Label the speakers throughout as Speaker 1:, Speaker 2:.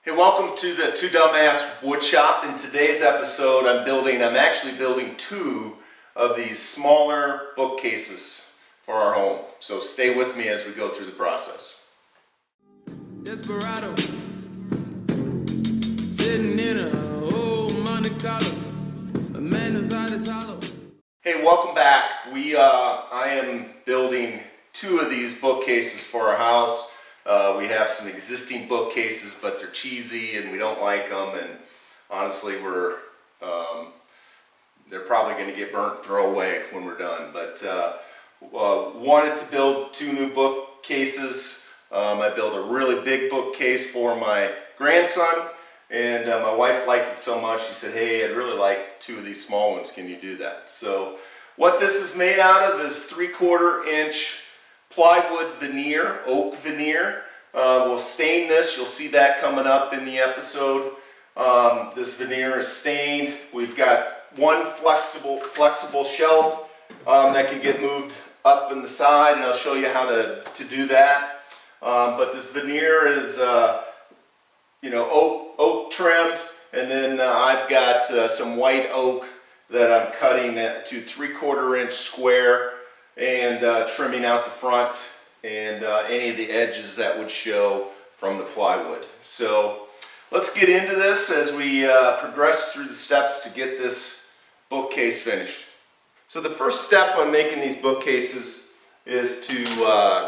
Speaker 1: Hey, welcome to the Two Dumbass Wood Shop. In today's episode, I'm actually building two of these smaller bookcases for our home. So stay with me as we go through the process.
Speaker 2: Desperado, sitting in a old Monte Carlo, a man whose heart is hollow.
Speaker 1: Hey, welcome back. I am building two of these bookcases for our house. We have some existing bookcases, but they're cheesy and we don't like them, and honestly they're probably going to get burnt and throw away when we're done. But wanted to build two new bookcases. I built a really big bookcase for my grandson, and my wife liked it so much she said, hey, I'd really like two of these small ones, can you do that? So what this is made out of is 3/4 inch plywood veneer, oak veneer. We'll stain this. You'll see that coming up in the episode. This veneer is stained. We've got one flexible shelf that can get moved up in the side, and I'll show you how to do that. But this veneer is oak trimmed, and then I've got some white oak that I'm cutting to 3/4 inch square and trimming out the front and any of the edges that would show from the plywood. So let's get into this as we progress through the steps to get this bookcase finished. So the first step on making these bookcases is to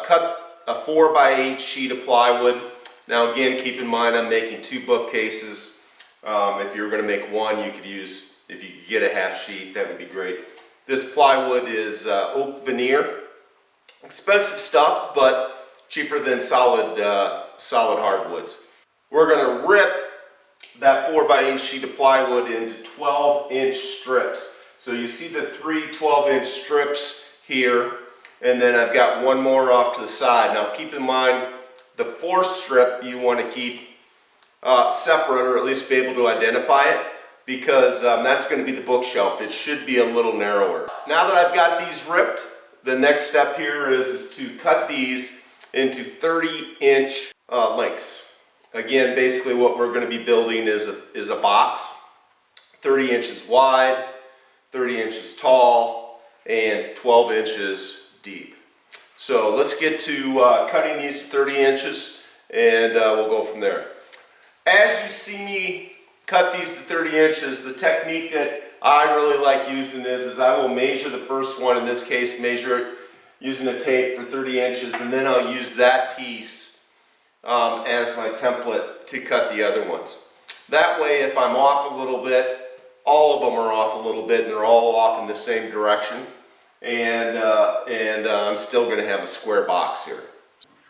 Speaker 1: cut a 4x8 sheet of plywood. Now again, keep in mind I'm making two bookcases. If you were going to make one, you could use, if you could get a half sheet, that would be great. This plywood is oak veneer. Expensive stuff, but cheaper than solid hardwoods. We're going to rip that 4x8 sheet of plywood into 12-inch strips. So you see the three 12-inch strips here, and then I've got one more off to the side. Now keep in mind, the fourth strip you want to keep separate, or at least be able to identify it, because that's going to be the bookshelf. It should be a little narrower. Now that I've got these ripped, the next step here is to cut these into 30-inch lengths. Again, basically what we're going to be building is a box, 30 inches wide, 30 inches tall, and 12 inches deep. So let's get to cutting these 30 inches, and we'll go from there. As you see me cut these to 30 inches, the technique that I really like using is I will measure the first one, in this case measure it using a tape for 30 inches, and then I'll use that piece as my template to cut the other ones. That way, if I'm off a little bit, all of them are off a little bit and they're all off in the same direction, and I'm still going to have a square box here.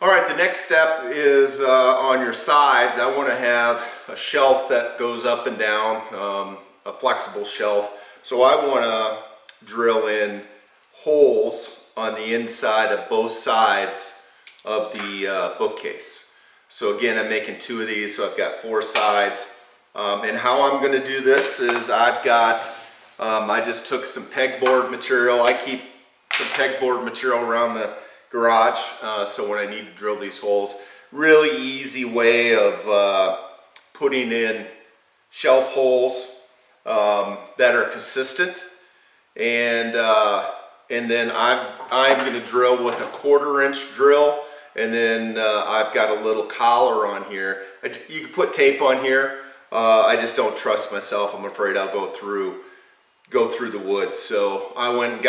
Speaker 1: Alright, the next step is on your sides. I want to have a shelf that goes up and down, a flexible shelf. So I want to drill in holes on the inside of both sides of the bookcase. So again, I'm making two of these, so I've got four sides. And how I'm going to do this is I just took some pegboard material. I keep some pegboard material around the garage, so when I need to drill these holes, really easy way of putting in shelf holes that are consistent, and then I'm going to drill with a 1/4 inch drill, and then I've got a little collar on here. You can put tape on here. I just don't trust myself. I'm afraid I'll go through the wood. So I went and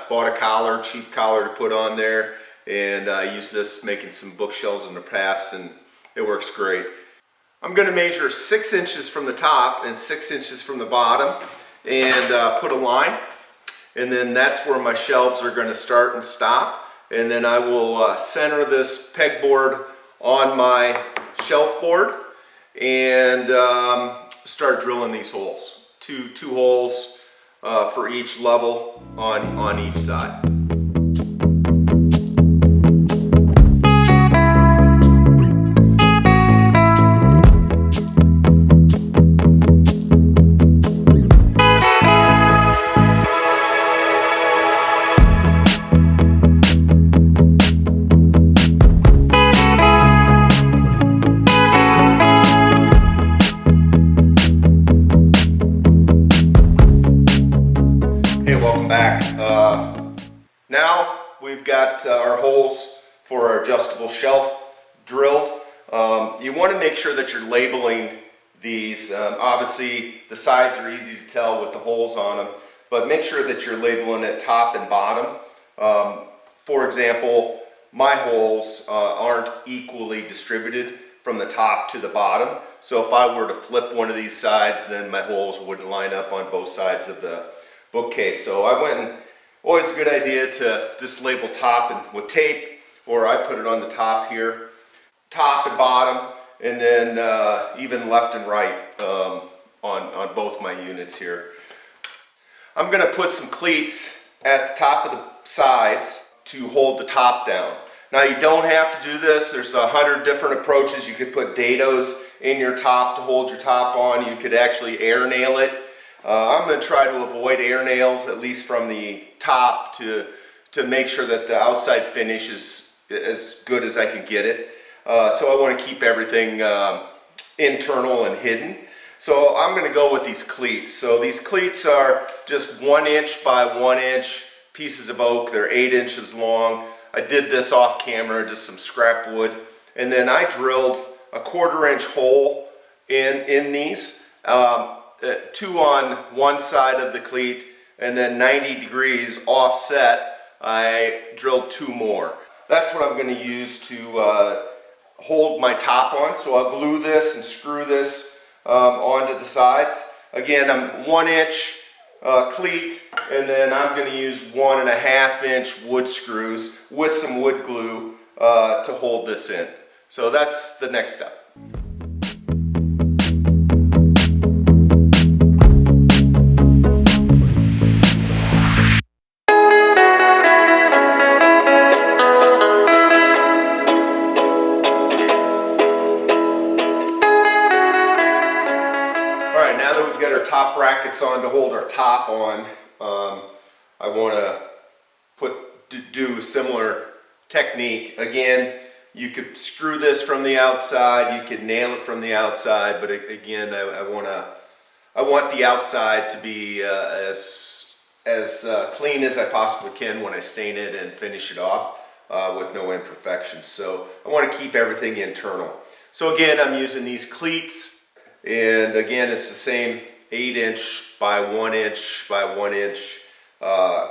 Speaker 1: bought a collar, cheap collar to put on there. And I used this making some bookshelves in the past, and it works great. I'm going to measure 6 inches from the top and 6 inches from the bottom, and put a line, and then that's where my shelves are going to start and stop. And then I will center this pegboard on my shelf board and start drilling these holes. Two holes for each level on each side. welcome back. Now we've got our holes for our adjustable shelf drilled. You want to make sure that you're labeling these. Obviously the sides are easy to tell with the holes on them, but make sure that you're labeling it top and bottom. For example, my holes aren't equally distributed from the top to the bottom. So if I were to flip one of these sides, then my holes wouldn't line up on both sides of the bookcase. So I went and, always a good idea to just label top and with tape, or I put it on the top here, top and bottom, and then even left and right on both my units here. I'm going to put some cleats at the top of the sides to hold the top down. Now you don't have to do this. There's 100 different approaches. You could put dados in your top to hold your top on. You could actually air nail it. I'm going to try to avoid air nails, at least from the top, to make sure that the outside finish is as good as I can get it. So I want to keep everything internal and hidden. So I'm going to go with these cleats. So these cleats are just 1 inch by 1 inch pieces of oak. They're 8 inches long. I did this off camera, just some scrap wood. And then I drilled a 1/4 inch hole in these, 2 on one side of the cleat, and then 90 degrees offset, I drilled 2 more. That's what I'm going to use to hold my top on. So I'll glue this and screw this onto the sides. Again, I'm 1 inch cleat, and then I'm going to use 1.5 inch wood screws with some wood glue to hold this in. So that's the next step. Alright, now that we've got our top brackets on to hold our top on, I want to do a similar technique. Again, you could screw this from the outside, you could nail it from the outside, but again, I want the outside to be as clean as I possibly can when I stain it and finish it off with no imperfections. So I want to keep everything internal. So again, I'm using these cleats, and again, it's the same 8 inch by 1 inch by 1 inch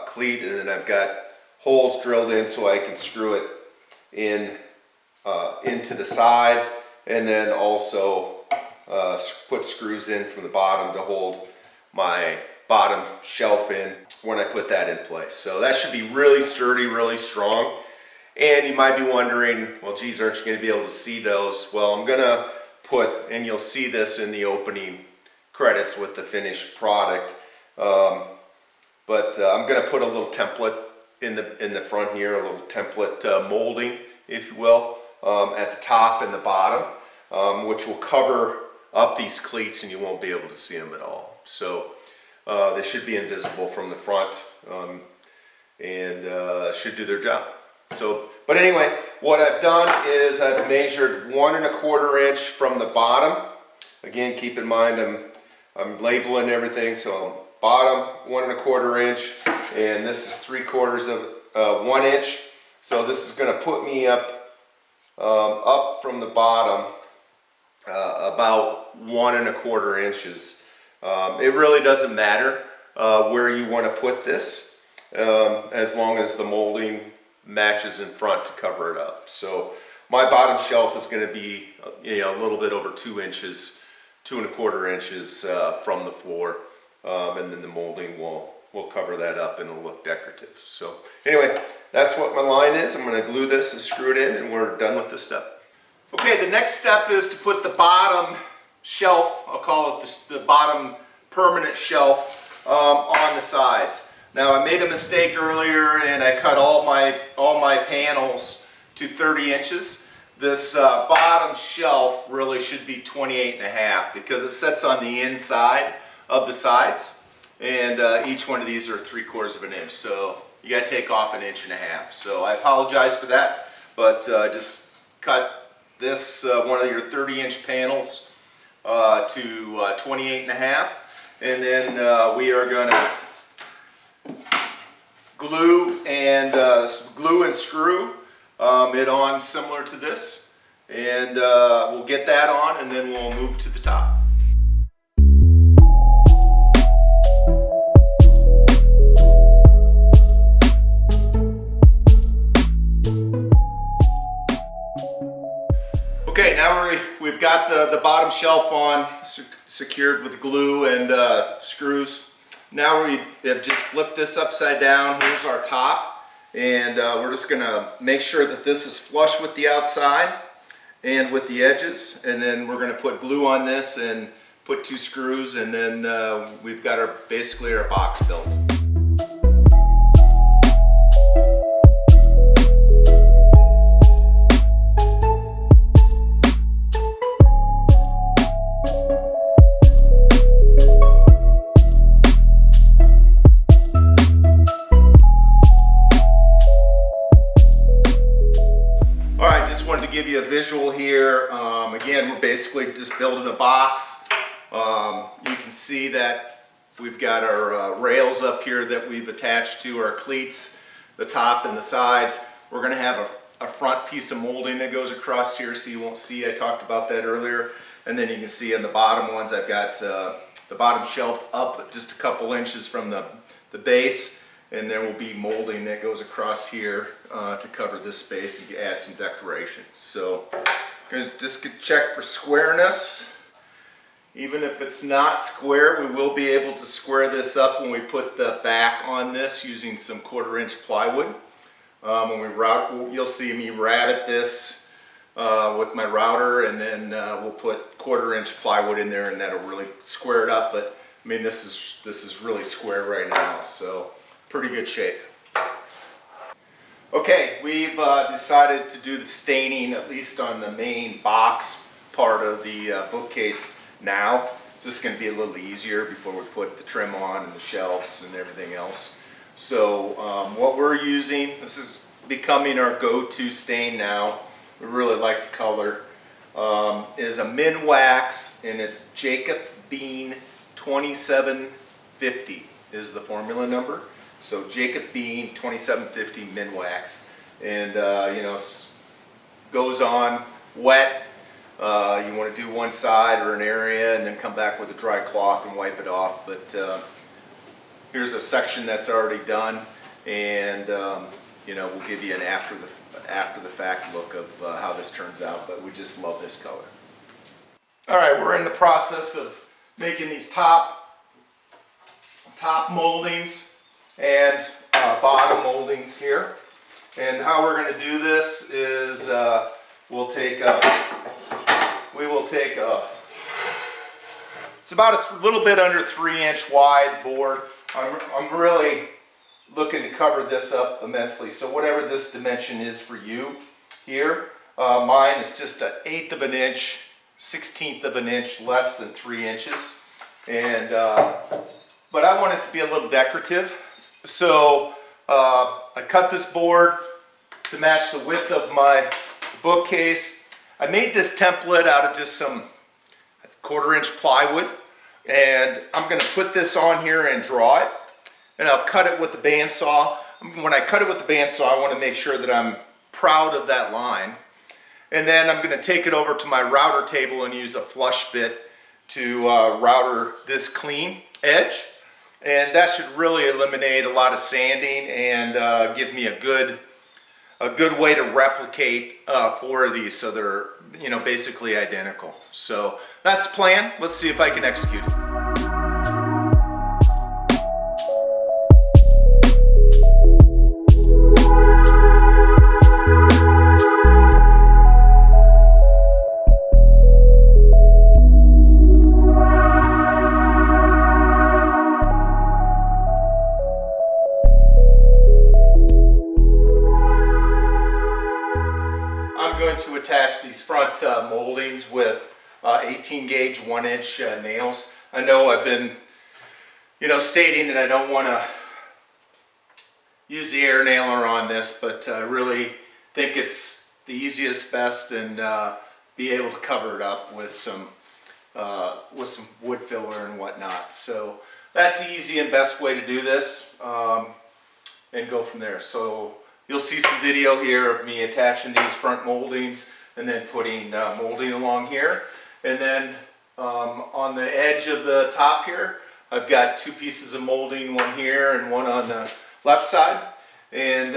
Speaker 1: cleat, and then I've got holes drilled in so I can screw it in into the side, and then also put screws in from the bottom to hold my bottom shelf in when I put that in place. So that should be really sturdy, really strong. And you might be wondering, well, geez, aren't you going to be able to see those? Well, I'm going to put, and you'll see this in the opening credits with the finished product, but I'm going to put a little template in the front here, a little template molding, if you will, at the top and the bottom, which will cover up these cleats and you won't be able to see them at all. So they should be invisible from the front, and should do their job. So, but anyway, what I've done is I've measured 1.25 inch from the bottom. Again, keep in mind I'm labeling everything, so bottom 1.25 inch, and this is 3/4 of 1 inch. So this is going to put me up from the bottom about 1.25 inches. It really doesn't matter where you want to put this, as long as the molding matches in front to cover it up. So my bottom shelf is going to be a little bit over 2 inches, 2.25 inches from the floor, and then the molding will cover that up and it'll look decorative. So anyway, that's what my line is. I'm going to glue this and screw it in, and we're done with this step. Okay, the next step is to put the bottom shelf, I'll call it the bottom permanent shelf, on the sides. Now I made a mistake earlier and I cut all my panels to 30 inches. This bottom shelf really should be 28.5 because it sits on the inside of the sides, and each one of these are 3/4 of an inch. So you got to take off 1.5 inches. So I apologize for that, but just cut this one of your 30-inch panels to 28.5, and then we are going to glue and screw it on similar to this, and we'll get that on, and then we'll move to the top. Okay, now we've got the bottom shelf on, secured with glue and screws. Now we have just flipped this upside down. Here's our top, and we're just gonna make sure that this is flush with the outside and with the edges, and then we're gonna put glue on this and put 2 screws, and then we've got basically our box built. Give you a visual here. Again, we're basically just building a box. You can see that we've got our rails up here that we've attached to our cleats, the top and the sides. We're going to have a front piece of molding that goes across here, so you won't see. I talked about that earlier. And then you can see on the bottom ones, I've got the bottom shelf up just a couple inches from the base. And there will be molding that goes across here to cover this space and add some decoration. So just check for squareness. Even if it's not square, we will be able to square this up when we put the back on this using some 1/4-inch plywood. When we route, you'll see me rabbet this with my router, and then we'll put 1/4-inch plywood in there, and that'll really square it up. But I mean, this is really square right now, so pretty good shape. Okay, we've decided to do the staining, at least on the main box part of the bookcase now. It's just going to be a little easier before we put the trim on and the shelves and everything else. So what we're using, this is becoming our go-to stain now. We really like the color. Is a Min Wax, and it's Jacob Bean 2750 is the formula number. So Jacob Bean 2750 Min Wax, and you know, goes on wet. You want to do one side or an area, and then come back with a dry cloth and wipe it off. But here's a section that's already done, and you know, we'll give you an after the fact look of how this turns out. But we just love this color. All right, we're in the process of making these top moldings and bottom moldings here. And how we're going to do this is we will take it's about a little bit under 3-inch wide board. I'm really looking to cover this up immensely, so whatever this dimension is for you here, mine is just 1/8 of an inch, 1/16 of an inch less than 3 inches. And but I want it to be a little decorative. So I cut this board to match the width of my bookcase. I made this template out of just some 1/4-inch plywood, and I'm going to put this on here and draw it, and I'll cut it with the bandsaw. When I cut it with the bandsaw, I want to make sure that I'm proud of that line, and then I'm going to take it over to my router table and use a flush bit to router this clean edge. And that should really eliminate a lot of sanding and give me a good way to replicate 4 of these, so they're, you know, basically identical. So that's the plan. Let's see if I can execute it. To attach these front moldings with 18 gauge 1-inch nails. I know I've been, you know, stating that I don't want to use the air nailer on this, but I really think it's the easiest, best, and be able to cover it up with some wood filler and whatnot. So that's the easy and best way to do this. and go from there. So you'll see some video here of me attaching these front moldings and then putting molding along here. And then on the edge of the top here, I've got 2 pieces of molding, one here and one on the left side. And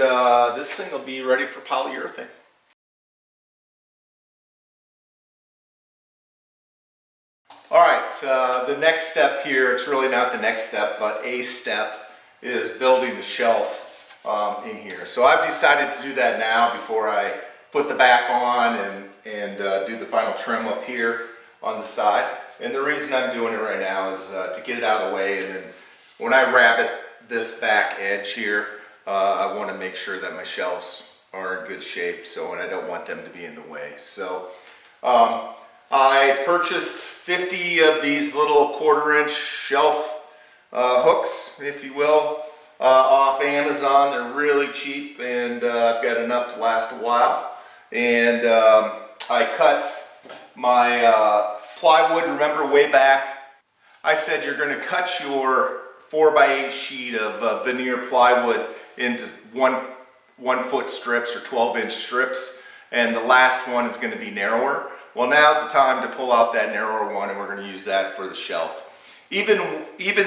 Speaker 1: this thing will be ready for polyurethane. All right, the next step here, it's really not the next step, but a step, is building the shelf in here. So I've decided to do that now before I put the back on and do the final trim up here on the side. And the reason I'm doing it right now is to get it out of the way, and then when I rabbet this back edge here, I want to make sure that my shelves are in good shape, and I don't want them to be in the way. So I purchased 50 of these little 1/4-inch shelf hooks, if you will, off Amazon. They're really cheap, and I've got enough to last a while. And I cut my plywood. Remember way back, I said you're going to cut your 4x8 sheet of veneer plywood into 1-foot strips or 12-inch strips, and the last one is going to be narrower. Well, now's the time to pull out that narrower one, and we're going to use that for the shelf. Even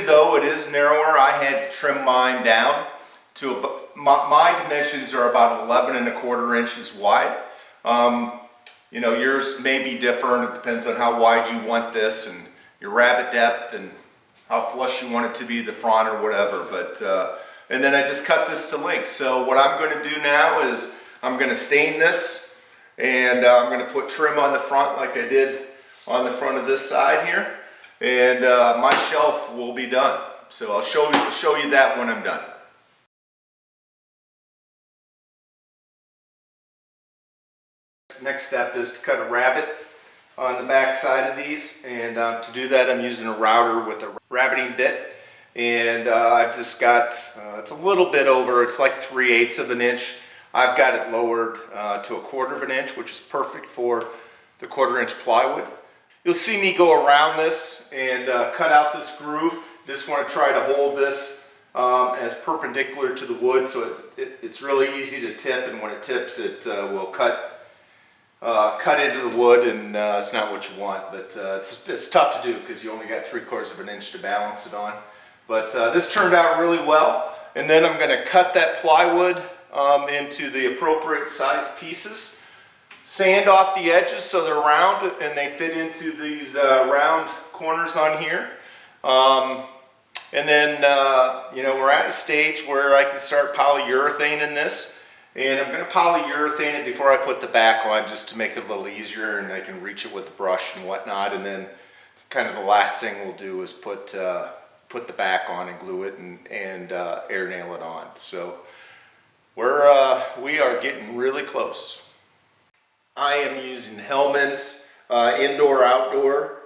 Speaker 1: though it is narrower, I had to trim mine down to my dimensions are about 11 1/4 inches wide. You know, yours may be different. It depends on how wide you want this and your rabbet depth and how flush you want it to be, the front or whatever. But and then I just cut this to length. So what I'm going to do now is I'm going to stain this. And I'm going to put trim on the front like I did on the front of this side here. And my shelf will be done. So I'll show you that when I'm done. Next step is to cut a rabbet on the back side of these. And to do that, I'm using a router with a rabbeting bit. And I've just got, it's a little bit over, it's like 3/8 of an inch. I've got it lowered to 1/4 of an inch, which is perfect for the 1/4-inch plywood. You'll see me go around this and cut out this groove. Just want to try to hold this as perpendicular to the wood, so it's really easy to tip, and when it tips it will cut into the wood, and it's not what you want, but it's tough to do because you only got 3/4 of an inch to balance it on. But this turned out really well, and then I'm going to cut that plywood into the appropriate sized pieces. Sand off the edges so they're round and they fit into these round corners on here. And then, you know, we're at a stage where I can start polyurethaning this. And I'm going to polyurethane it before I put the back on, just to make it a little easier, and I can reach it with the brush and whatnot. And then kind of the last thing we'll do is put the back on and glue it and air nail it on. So we are getting really close. I am using Hellman's indoor-outdoor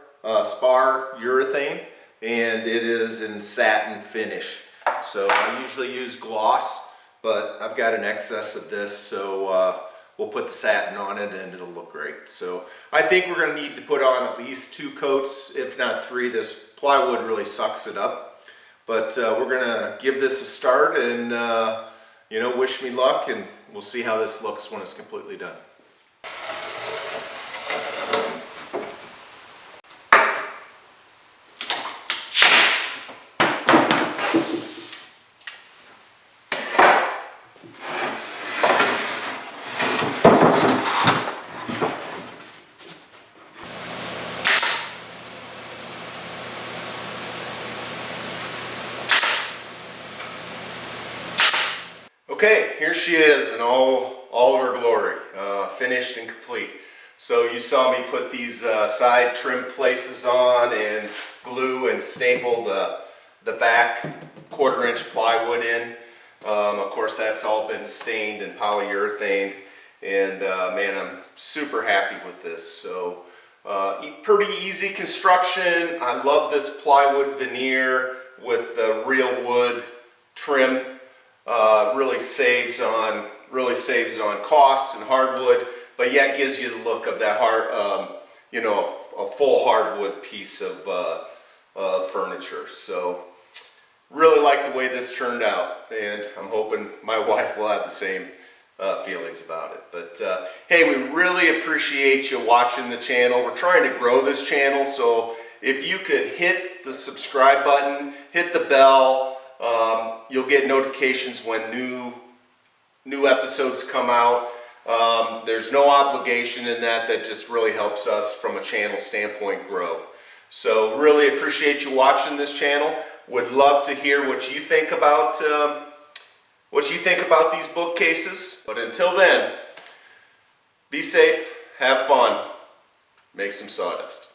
Speaker 1: spar urethane, and it is in satin finish. So I usually use gloss, but I've got an excess of this, so we'll put the satin on it and it'll look great. So I think we're going to need to put on at least 2 coats, if not 3. This plywood really sucks it up. But we're going to give this a start and you know, wish me luck, and we'll see how this looks when it's completely done. Okay, here she is in all her glory, finished and complete. So you saw me put these side trim places on and glue and staple the back 1/4 inch plywood in. Of course, that's all been stained and polyurethaned, and man, I'm super happy with this. So pretty easy construction. I love this plywood veneer with the real wood trim. Really saves on costs and hardwood, but yet gives you the look of that you know, a full hardwood piece of furniture. So really like the way this turned out, and I'm hoping my wife will have the same feelings about it. But hey, we really appreciate you watching the channel. We're trying to grow this channel, so if you could hit the subscribe button, hit the bell, you'll get notifications when new episodes come out. There's no obligation in that. That just really helps us from a channel standpoint grow. So really appreciate you watching this channel. Would love to hear what you think about these bookcases. But until then, be safe, have fun, make some sawdust.